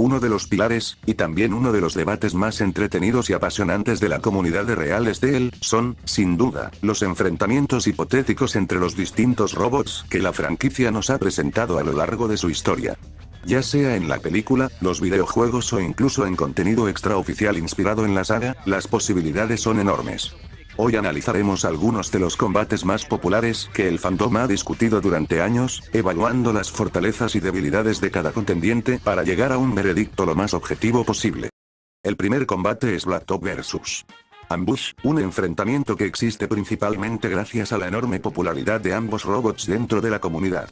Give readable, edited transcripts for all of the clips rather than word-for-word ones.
Uno de los pilares, y también uno de los debates más entretenidos y apasionantes de la comunidad de Real Steel, son, sin duda, los enfrentamientos hipotéticos entre los distintos robots que la franquicia nos ha presentado a lo largo de su historia. Ya sea en la película, los videojuegos o incluso en contenido extraoficial inspirado en la saga, las posibilidades son enormes. Hoy analizaremos algunos de los combates más populares que el fandom ha discutido durante años, evaluando las fortalezas y debilidades de cada contendiente para llegar a un veredicto lo más objetivo posible. El primer combate es Blacktop vs. Ambush, un enfrentamiento que existe principalmente gracias a la enorme popularidad de ambos robots dentro de la comunidad.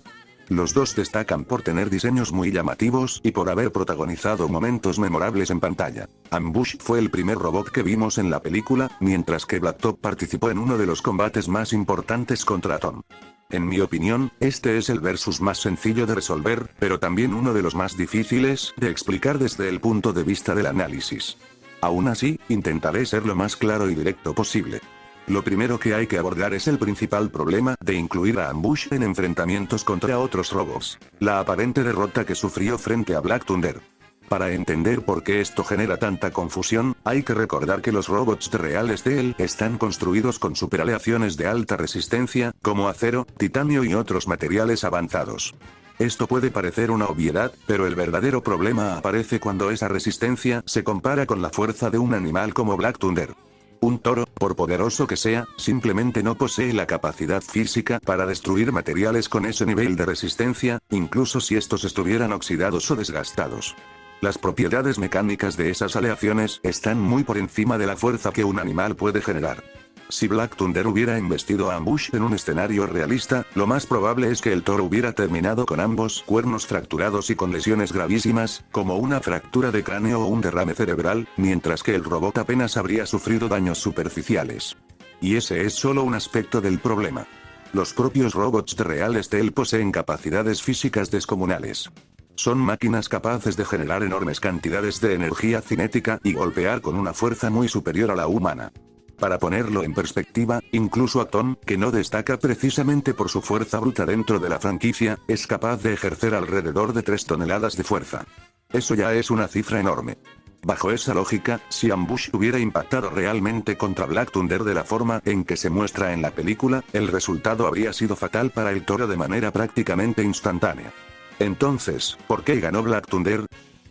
Los dos destacan por tener diseños muy llamativos y por haber protagonizado momentos memorables en pantalla. Ambush fue el primer robot que vimos en la película, mientras que Blacktop participó en uno de los combates más importantes contra Atom. En mi opinión, este es el versus más sencillo de resolver, pero también uno de los más difíciles de explicar desde el punto de vista del análisis. Aún así, intentaré ser lo más claro y directo posible. Lo primero que hay que abordar es el principal problema de incluir a Ambush en enfrentamientos contra otros robots: la aparente derrota que sufrió frente a Black Thunder. Para entender por qué esto genera tanta confusión, hay que recordar que los robots de Real Steel están construidos con superaleaciones de alta resistencia, como acero, titanio y otros materiales avanzados. Esto puede parecer una obviedad, pero el verdadero problema aparece cuando esa resistencia se compara con la fuerza de un animal como Black Thunder. Un toro, por poderoso que sea, simplemente no posee la capacidad física para destruir materiales con ese nivel de resistencia, incluso si estos estuvieran oxidados o desgastados. Las propiedades mecánicas de esas aleaciones están muy por encima de la fuerza que un animal puede generar. Si Black Thunder hubiera embestido a Ambush en un escenario realista, lo más probable es que el toro hubiera terminado con ambos cuernos fracturados y con lesiones gravísimas, como una fractura de cráneo o un derrame cerebral, mientras que el robot apenas habría sufrido daños superficiales. Y ese es solo un aspecto del problema. Los propios robots de Real Steel poseen capacidades físicas descomunales. Son máquinas capaces de generar enormes cantidades de energía cinética y golpear con una fuerza muy superior a la humana. Para ponerlo en perspectiva, incluso Atom, que no destaca precisamente por su fuerza bruta dentro de la franquicia, es capaz de ejercer alrededor de 3 toneladas de fuerza. Eso ya es una cifra enorme. Bajo esa lógica, si Ambush hubiera impactado realmente contra Black Thunder de la forma en que se muestra en la película, el resultado habría sido fatal para el toro de manera prácticamente instantánea. Entonces, ¿por qué ganó Black Thunder?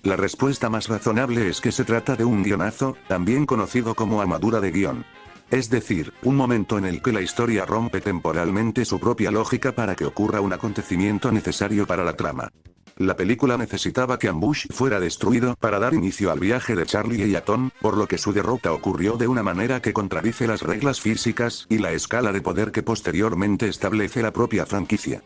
La respuesta más razonable es que se trata de un guionazo, también conocido como armadura de guión. Es decir, un momento en el que la historia rompe temporalmente su propia lógica para que ocurra un acontecimiento necesario para la trama. La película necesitaba que Ambush fuera destruido para dar inicio al viaje de Charlie y Atom, por lo que su derrota ocurrió de una manera que contradice las reglas físicas y la escala de poder que posteriormente establece la propia franquicia.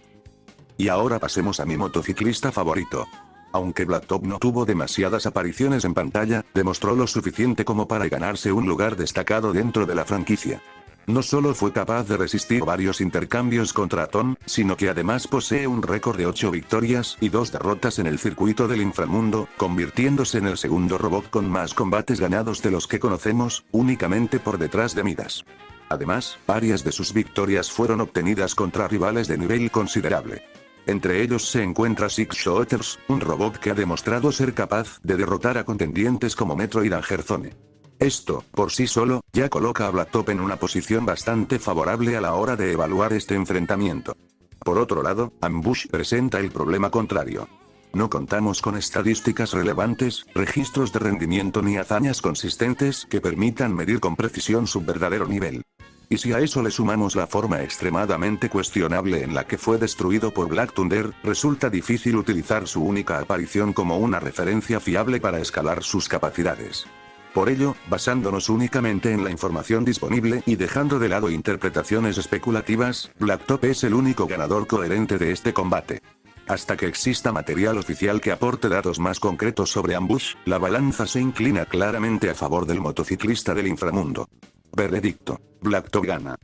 Y ahora pasemos a mi motociclista favorito. Aunque Blacktop no tuvo demasiadas apariciones en pantalla, demostró lo suficiente como para ganarse un lugar destacado dentro de la franquicia. No solo fue capaz de resistir varios intercambios contra Atom, sino que además posee un récord de 8 victorias y 2 derrotas en el circuito del inframundo, convirtiéndose en el segundo robot con más combates ganados de los que conocemos, únicamente por detrás de Midas. Además, varias de sus victorias fueron obtenidas contra rivales de nivel considerable. Entre ellos se encuentra Six Shooters, un robot que ha demostrado ser capaz de derrotar a contendientes como Metroid y Gerzone. Esto, por sí solo, ya coloca a Blacktop en una posición bastante favorable a la hora de evaluar este enfrentamiento. Por otro lado, Ambush presenta el problema contrario. No contamos con estadísticas relevantes, registros de rendimiento ni hazañas consistentes que permitan medir con precisión su verdadero nivel. Y si a eso le sumamos la forma extremadamente cuestionable en la que fue destruido por Black Thunder, resulta difícil utilizar su única aparición como una referencia fiable para escalar sus capacidades. Por ello, basándonos únicamente en la información disponible y dejando de lado interpretaciones especulativas, Blacktop es el único ganador coherente de este combate. Hasta que exista material oficial que aporte datos más concretos sobre Ambush, la balanza se inclina claramente a favor del motociclista del inframundo. Veredicto: Blacktop gana.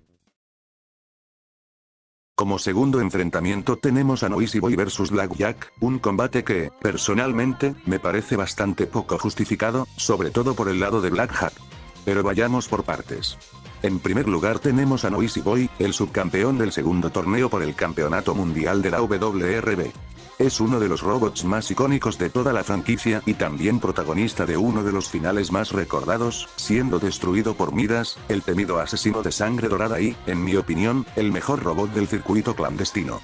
Como segundo enfrentamiento tenemos a Noisy Boy vs Blackjack, un combate que, personalmente, me parece bastante poco justificado, sobre todo por el lado de Blackjack. Pero vayamos por partes. En primer lugar tenemos a Noisy Boy, el subcampeón del segundo torneo por el campeonato mundial de la WRB. Es uno de los robots más icónicos de toda la franquicia y también protagonista de uno de los finales más recordados, siendo destruido por Midas, el temido asesino de sangre dorada y, en mi opinión, el mejor robot del circuito clandestino.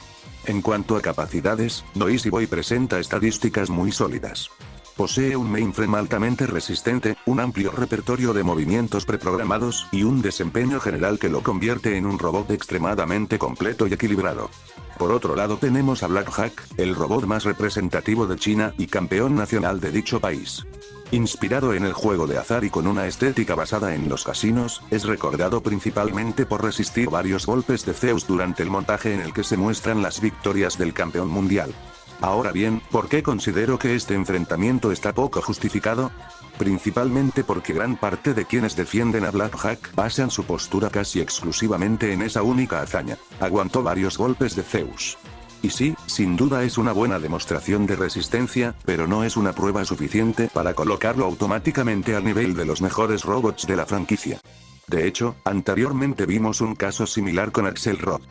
En cuanto a capacidades, Noisy Boy presenta estadísticas muy sólidas. Posee un mainframe altamente resistente, un amplio repertorio de movimientos preprogramados y un desempeño general que lo convierte en un robot extremadamente completo y equilibrado. Por otro lado tenemos a Black-Jack, el robot más representativo de China y campeón nacional de dicho país. Inspirado en el juego de azar y con una estética basada en los casinos, es recordado principalmente por resistir varios golpes de Zeus durante el montaje en el que se muestran las victorias del campeón mundial. Ahora bien, ¿por qué considero que este enfrentamiento está poco justificado? Principalmente porque gran parte de quienes defienden a Black-Jack basan su postura casi exclusivamente en esa única hazaña. Aguantó varios golpes de Zeus. Y sí, sin duda es una buena demostración de resistencia, pero no es una prueba suficiente para colocarlo automáticamente al nivel de los mejores robots de la franquicia. De hecho, anteriormente vimos un caso similar con Axelrod.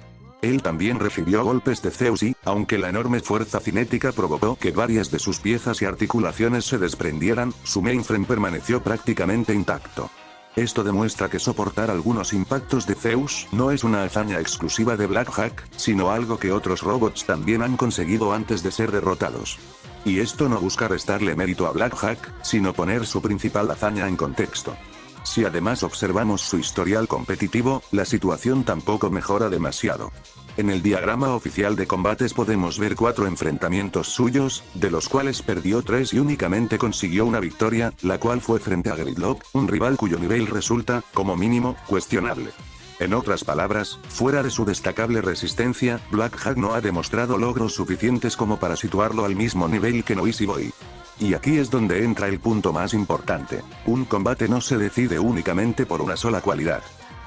Él también recibió golpes de Zeus y, aunque la enorme fuerza cinética provocó que varias de sus piezas y articulaciones se desprendieran, su mainframe permaneció prácticamente intacto. Esto demuestra que soportar algunos impactos de Zeus no es una hazaña exclusiva de Black-Jack, sino algo que otros robots también han conseguido antes de ser derrotados. Y esto no busca restarle mérito a Black-Jack, sino poner su principal hazaña en contexto. Si además observamos su historial competitivo, la situación tampoco mejora demasiado. En el diagrama oficial de combates podemos ver 4 enfrentamientos suyos, de los cuales perdió 3 y únicamente consiguió una victoria, la cual fue frente a Gridlock, un rival cuyo nivel resulta, como mínimo, cuestionable. En otras palabras, fuera de su destacable resistencia, Black-Jack no ha demostrado logros suficientes como para situarlo al mismo nivel que Noisy Boy. Y aquí es donde entra el punto más importante. Un combate no se decide únicamente por una sola cualidad.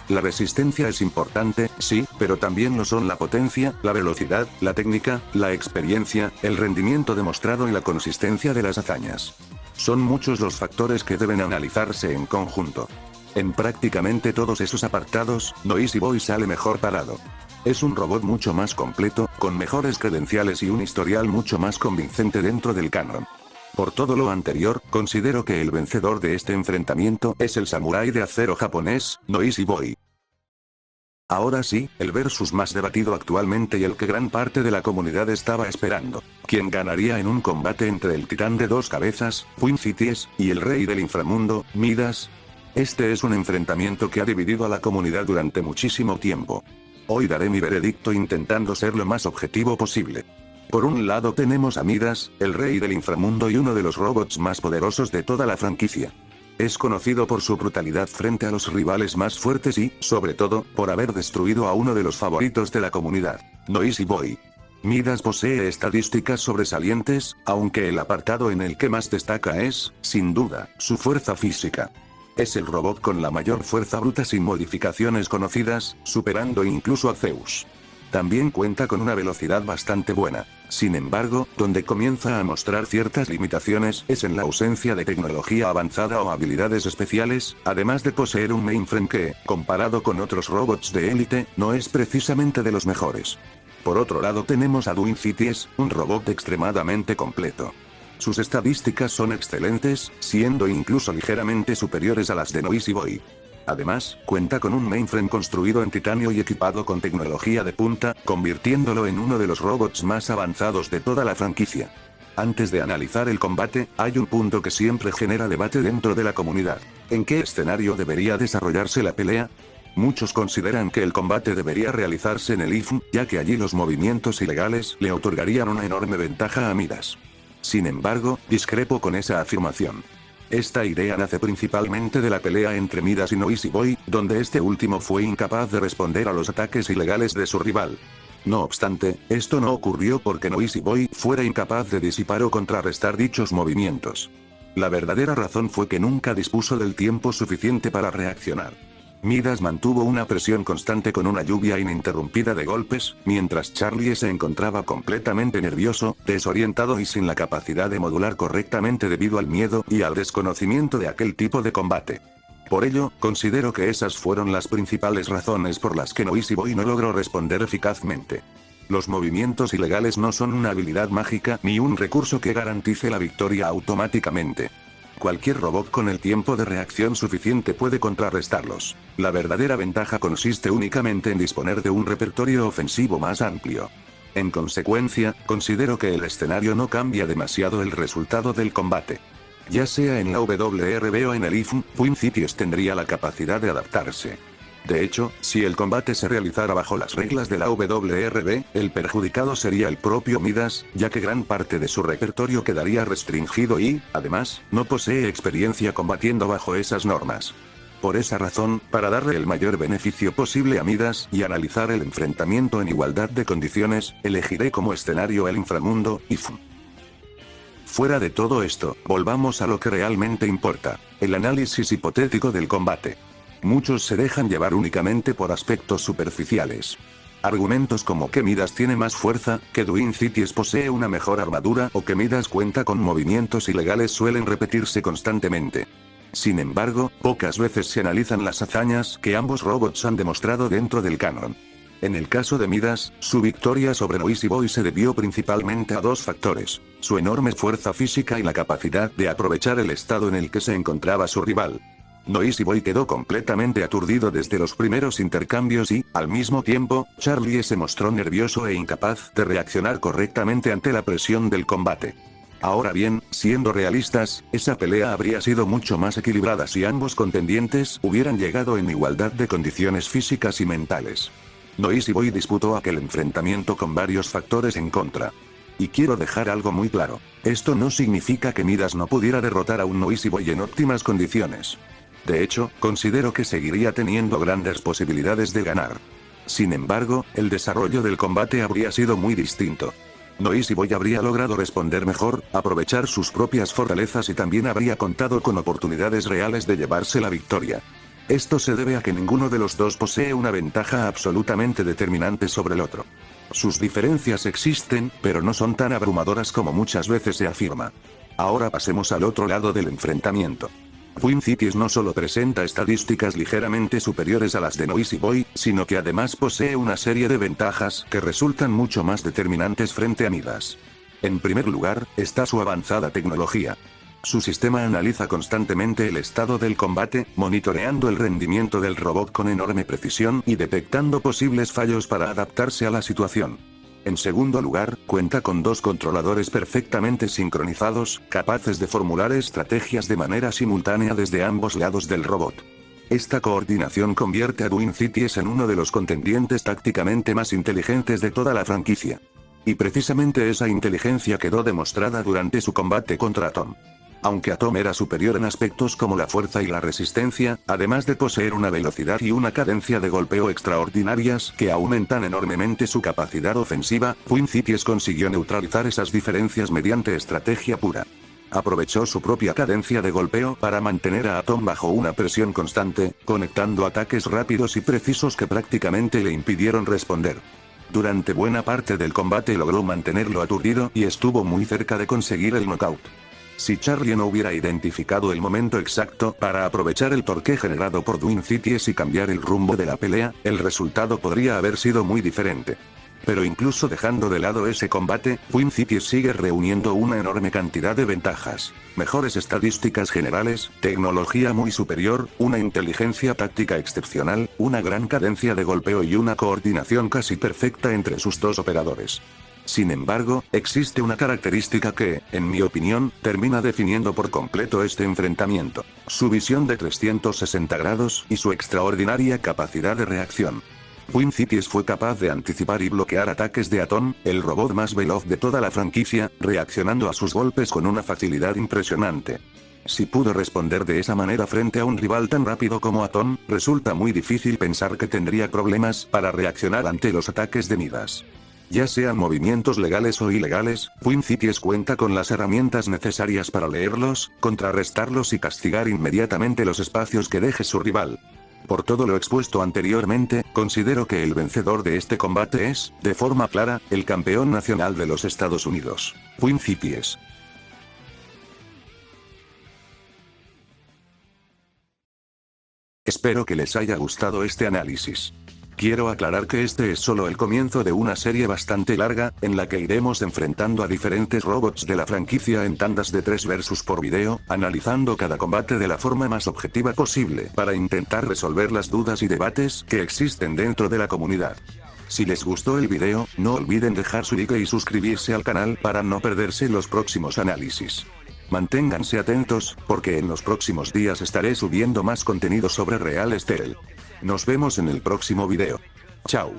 La resistencia es importante, sí, pero también lo son la potencia, la velocidad, la técnica, la experiencia, el rendimiento demostrado y la consistencia de las hazañas. Son muchos los factores que deben analizarse en conjunto. En prácticamente todos esos apartados, Noisy Boy sale mejor parado. Es un robot mucho más completo, con mejores credenciales y un historial mucho más convincente dentro del canon. Por todo lo anterior, considero que el vencedor de este enfrentamiento es el samurái de acero japonés, Noisy Boy. Ahora sí, el versus más debatido actualmente y el que gran parte de la comunidad estaba esperando. ¿Quién ganaría en un combate entre el titán de 2 cabezas, Quincyties, y el rey del inframundo, Midas? Este es un enfrentamiento que ha dividido a la comunidad durante muchísimo tiempo. Hoy daré mi veredicto intentando ser lo más objetivo posible. Por un lado tenemos a Midas, el rey del inframundo y uno de los robots más poderosos de toda la franquicia. Es conocido por su brutalidad frente a los rivales más fuertes y, sobre todo, por haber destruido a uno de los favoritos de la comunidad, Noisy Boy. Midas posee estadísticas sobresalientes, aunque el apartado en el que más destaca es, sin duda, su fuerza física. Es el robot con la mayor fuerza bruta sin modificaciones conocidas, superando incluso a Zeus. También cuenta con una velocidad bastante buena. Sin embargo, donde comienza a mostrar ciertas limitaciones es en la ausencia de tecnología avanzada o habilidades especiales, además de poseer un mainframe que, comparado con otros robots de élite, no es precisamente de los mejores. Por otro lado tenemos a Quincyties, un robot extremadamente completo. Sus estadísticas son excelentes, siendo incluso ligeramente superiores a las de Noisy Boy. Además, cuenta con un mainframe construido en titanio y equipado con tecnología de punta, convirtiéndolo en uno de los robots más avanzados de toda la franquicia. Antes de analizar el combate, hay un punto que siempre genera debate dentro de la comunidad. ¿En qué escenario debería desarrollarse la pelea? Muchos consideran que el combate debería realizarse en el IFM, ya que allí los movimientos ilegales le otorgarían una enorme ventaja a Midas. Sin embargo, discrepo con esa afirmación. Esta idea nace principalmente de la pelea entre Midas y Noisy Boy, donde este último fue incapaz de responder a los ataques ilegales de su rival. No obstante, esto no ocurrió porque Noisy Boy fuera incapaz de disipar o contrarrestar dichos movimientos. La verdadera razón fue que nunca dispuso del tiempo suficiente para reaccionar. Midas mantuvo una presión constante con una lluvia ininterrumpida de golpes, mientras Charlie se encontraba completamente nervioso, desorientado y sin la capacidad de modular correctamente debido al miedo y al desconocimiento de aquel tipo de combate. Por ello, considero que esas fueron las principales razones por las que Noisy Boy no logró responder eficazmente. Los movimientos ilegales no son una habilidad mágica ni un recurso que garantice la victoria automáticamente. Cualquier robot con el tiempo de reacción suficiente puede contrarrestarlos. La verdadera ventaja consiste únicamente en disponer de un repertorio ofensivo más amplio. En consecuencia, considero que el escenario no cambia demasiado el resultado del combate. Ya sea en la WRB o en el IFM, Twin Cities tendría la capacidad de adaptarse. De hecho, si el combate se realizara bajo las reglas de la WRB, el perjudicado sería el propio Midas, ya que gran parte de su repertorio quedaría restringido y, además, no posee experiencia combatiendo bajo esas normas. Por esa razón, para darle el mayor beneficio posible a Midas y analizar el enfrentamiento en igualdad de condiciones, elegiré como escenario el inframundo, IFM. Fuera de todo esto, volvamos a lo que realmente importa, el análisis hipotético del combate. Muchos se dejan llevar únicamente por aspectos superficiales. Argumentos como que Midas tiene más fuerza, que Twin Cities posee una mejor armadura o que Midas cuenta con movimientos ilegales suelen repetirse constantemente. Sin embargo, pocas veces se analizan las hazañas que ambos robots han demostrado dentro del canon. En el caso de Midas, su victoria sobre Noisy Boy se debió principalmente a dos factores: su enorme fuerza física y la capacidad de aprovechar el estado en el que se encontraba su rival. Noisy Boy quedó completamente aturdido desde los primeros intercambios y, al mismo tiempo, Charlie se mostró nervioso e incapaz de reaccionar correctamente ante la presión del combate. Ahora bien, siendo realistas, esa pelea habría sido mucho más equilibrada si ambos contendientes hubieran llegado en igualdad de condiciones físicas y mentales. Noisy Boy disputó aquel enfrentamiento con varios factores en contra. Y quiero dejar algo muy claro: esto no significa que Midas no pudiera derrotar a un Noisy Boy en óptimas condiciones. De hecho, considero que seguiría teniendo grandes posibilidades de ganar. Sin embargo, el desarrollo del combate habría sido muy distinto. Noisy Boy habría logrado responder mejor, aprovechar sus propias fortalezas y también habría contado con oportunidades reales de llevarse la victoria. Esto se debe a que ninguno de los dos posee una ventaja absolutamente determinante sobre el otro. Sus diferencias existen, pero no son tan abrumadoras como muchas veces se afirma. Ahora pasemos al otro lado del enfrentamiento. Twin Cities no solo presenta estadísticas ligeramente superiores a las de Noisy Boy, sino que además posee una serie de ventajas que resultan mucho más determinantes frente a Midas. En primer lugar, está su avanzada tecnología. Su sistema analiza constantemente el estado del combate, monitoreando el rendimiento del robot con enorme precisión y detectando posibles fallos para adaptarse a la situación. En segundo lugar, cuenta con dos controladores perfectamente sincronizados, capaces de formular estrategias de manera simultánea desde ambos lados del robot. Esta coordinación convierte a Twin Cities en uno de los contendientes tácticamente más inteligentes de toda la franquicia. Y precisamente esa inteligencia quedó demostrada durante su combate contra Atom. Aunque Atom era superior en aspectos como la fuerza y la resistencia, además de poseer una velocidad y una cadencia de golpeo extraordinarias que aumentan enormemente su capacidad ofensiva, Twin Cities consiguió neutralizar esas diferencias mediante estrategia pura. Aprovechó su propia cadencia de golpeo para mantener a Atom bajo una presión constante, conectando ataques rápidos y precisos que prácticamente le impidieron responder. Durante buena parte del combate logró mantenerlo aturdido y estuvo muy cerca de conseguir el knockout. Si Charlie no hubiera identificado el momento exacto para aprovechar el torque generado por Twin Cities y cambiar el rumbo de la pelea, el resultado podría haber sido muy diferente. Pero incluso dejando de lado ese combate, Twin Cities sigue reuniendo una enorme cantidad de ventajas: mejores estadísticas generales, tecnología muy superior, una inteligencia táctica excepcional, una gran cadencia de golpeo y una coordinación casi perfecta entre sus dos operadores. Sin embargo, existe una característica que, en mi opinión, termina definiendo por completo este enfrentamiento: su visión de 360 grados y su extraordinaria capacidad de reacción. Twin Cities fue capaz de anticipar y bloquear ataques de Atom, el robot más veloz de toda la franquicia, reaccionando a sus golpes con una facilidad impresionante. Si pudo responder de esa manera frente a un rival tan rápido como Atom, resulta muy difícil pensar que tendría problemas para reaccionar ante los ataques de Midas. Ya sean movimientos legales o ilegales, Twin Cities cuenta con las herramientas necesarias para leerlos, contrarrestarlos y castigar inmediatamente los espacios que deje su rival. Por todo lo expuesto anteriormente, considero que el vencedor de este combate es, de forma clara, el campeón nacional de los Estados Unidos, Twin Cities. Espero que les haya gustado este análisis. Quiero aclarar que este es solo el comienzo de una serie bastante larga, en la que iremos enfrentando a diferentes robots de la franquicia en tandas de 3 versus por video, analizando cada combate de la forma más objetiva posible para intentar resolver las dudas y debates que existen dentro de la comunidad. Si les gustó el video, no olviden dejar su like y suscribirse al canal para no perderse los próximos análisis. Manténganse atentos, porque en los próximos días estaré subiendo más contenido sobre Real Steel. Nos vemos en el próximo video. Chao.